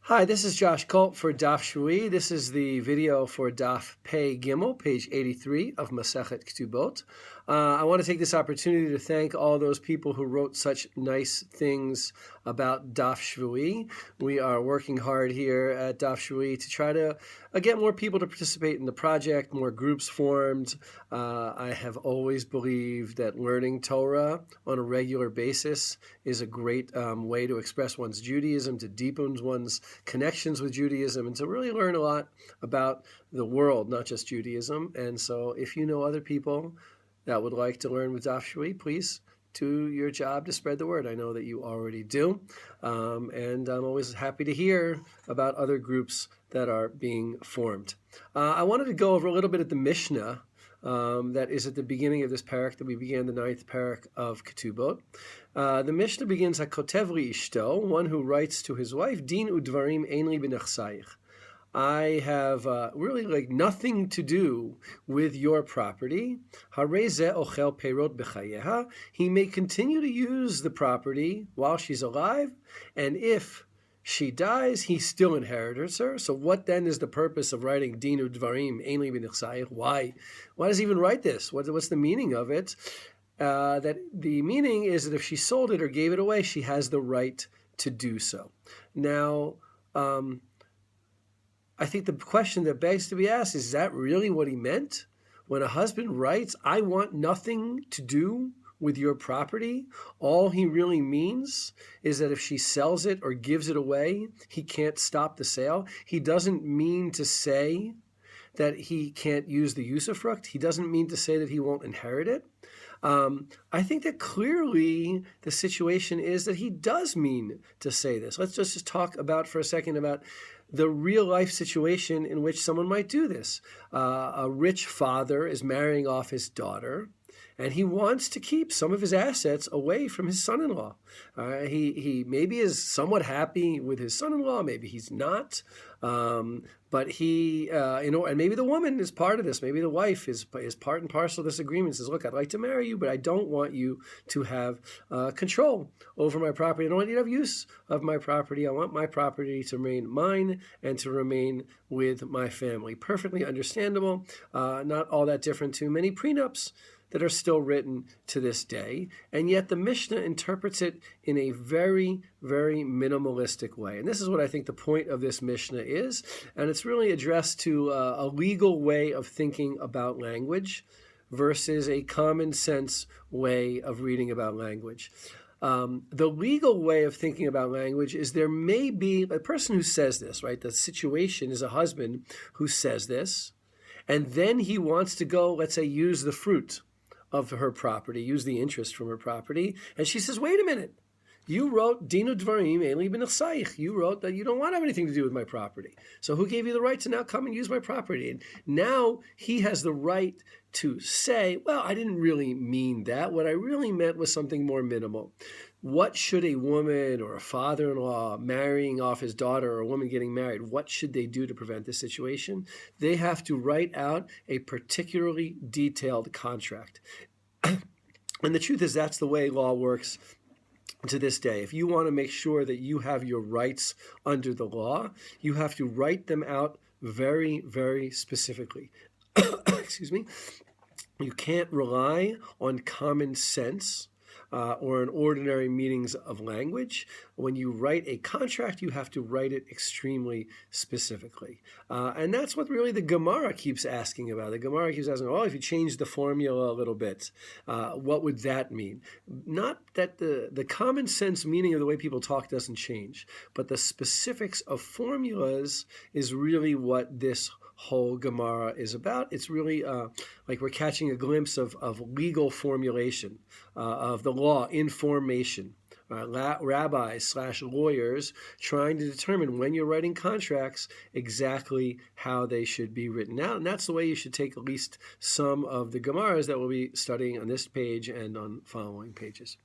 Hi, this is Josh Kulp for Daf Shevui. This is the video for Daf Peh Gimmel, page 83 of Masechet Ketubot. I want to take this opportunity to thank all those people who wrote such nice things about Daf Shevui. We are working hard here at Daf Shevui to try to get more people to participate in the project, more groups formed. I have always believed that learning Torah on a regular basis is a great way to express one's Judaism, to deepen one's connections with Judaism, and to really learn a lot about the world, not just Judaism. And so if you know other people that would like to learn with Daf Shevui, please do your job to spread the word. I know that you already do. And I'm always happy to hear about other groups that are being formed. I wanted to go over a little bit at the Mishnah that is at the beginning of this parak that we began, the 9th parak of Ketubot. The Mishnah begins, HaKotev li ishto, one who writes to his wife, Din udvarim ein li b'nechsayich. I have really nothing to do with your property. Harei zeh ochel peirot b'chayeha. He may continue to use the property while she's alive, and if she dies, he still inherits her. So what then is the purpose of writing Dinu Dvarim Ein Li B'Nechsayich? Why does he even write this? What's the meaning of it? That the meaning is that if she sold it or gave it away, she has the right to do so. Now, I think the question that begs to be asked is that really what he meant? When a husband writes, I want nothing to do with your property, all he really means is that if she sells it or gives it away, he can't stop the sale. He doesn't mean to say that he can't use the usufruct. He doesn't mean to say that he won't inherit it. I think that clearly the situation is that he does mean to say this. Let's just talk about for a second about the real life situation in which someone might do this. A rich father is marrying off his daughter, and he wants to keep some of his assets away from his son-in-law. He maybe is somewhat happy with his son-in-law, maybe he's not. But he, and maybe the woman is part of this. Maybe the wife is part and parcel of this agreement. Says, look, I'd like to marry you, but I don't want you to have control over my property. I don't want you to have use of my property. I want my property to remain mine and to remain with my family. Perfectly understandable. Not all that different to many prenups that are still written to this day, and yet the Mishnah interprets it in a very, very minimalistic way. And this is what I think the point of this Mishnah is, and it's really addressed to a legal way of thinking about language versus a common sense way of reading about language. The legal way of thinking about language is there may be a person who says this, right? The situation is a husband who says this, and then he wants to go, let's say, use the fruit of her property, use the interest from her property. And she says, wait a minute, you wrote Dinu Dvarim Ein Li B'Nechsayich. You wrote that you don't want to have anything to do with my property. So who gave you the right to now come and use my property? And now he has the right to say, well, I didn't really mean that. What I really meant was something more minimal. What should a woman or a father-in-law marrying off his daughter or a woman getting married, what should they do to prevent this situation? They have to write out a particularly detailed contract. And the truth is that's the way law works to this day. If you want to make sure that you have your rights under the law, you have to write them out very, very specifically. Excuse me. You can't rely on common sense or in ordinary meanings of language. When you write a contract, you have to write it extremely specifically. And that's what really the Gemara keeps asking about. The Gemara keeps asking, if you change the formula a little bit, what would that mean? Not that the common sense meaning of the way people talk doesn't change, but the specifics of formulas is really what this whole Gemara is about. It's really like we're catching a glimpse of legal formulation, of the law in formation. Rabbis/lawyers trying to determine when you're writing contracts exactly how they should be written out. And that's the way you should take at least some of the Gemaras that we'll be studying on this page and on following pages.